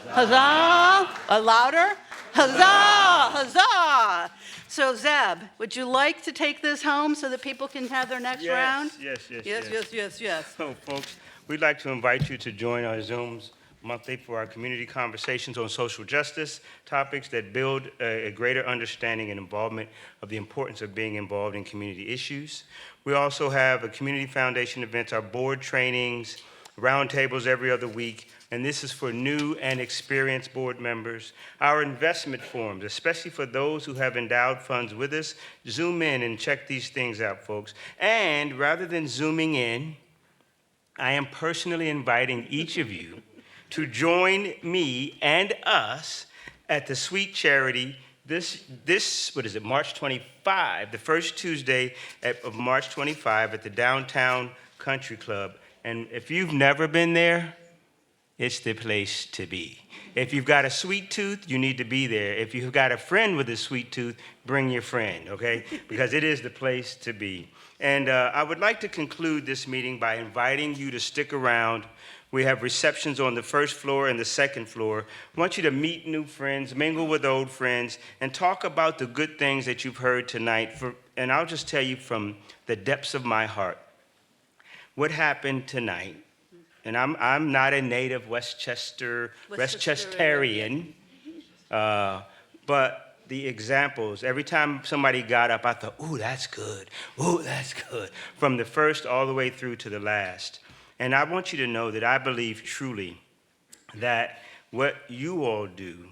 Huzzah! A louder? Huzzah! Huzzah! So Zeb, would you like to take this home so that people can have their next round? Yes. So folks, we'd like to invite you to join our Zooms monthly for our community conversations on social justice topics that build a greater understanding and involvement of the importance of being involved in community issues. We also have a community foundation events, our board trainings, roundtables every other week, and this is for new and experienced board members. Our investment forums, especially for those who have endowed funds with us, Zoom in and check these things out, folks. And rather than Zooming in, I am personally inviting each of you to join me and us at the Sweet Charity March 25, the first Tuesday of March 25 at the Downtown Country Club. And if you've never been there, it's the place to be. If you've got a sweet tooth, you need to be there. If you've got a friend with a sweet tooth, bring your friend, okay? Because it is the place to be. And I would like to conclude this meeting by inviting you to stick around. We have receptions on the first floor and the second floor. I want you to meet new friends, mingle with old friends, and talk about the good things that you've heard tonight. And I'll just tell you from the depths of my heart, what happened tonight. And I'm not a native Westchesterian, but the examples, every time somebody got up, I thought, ooh, that's good. Ooh, that's good. From the first all the way through to the last. And I want you to know that I believe truly that what you all do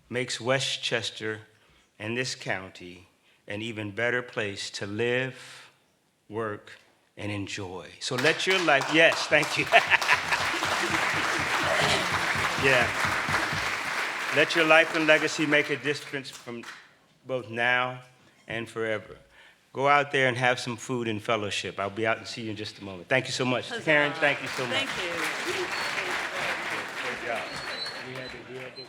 makes Westchester and this county an even better place to live, work, and enjoy. So let your life, yes, thank you. Yeah. Let your life and legacy make a difference from both now and forever. Go out there and have some food and fellowship. I'll be out and see you in just a moment. Thank you so much. Huzzah. Karen, thank you so much. Thank you. Great job. We had to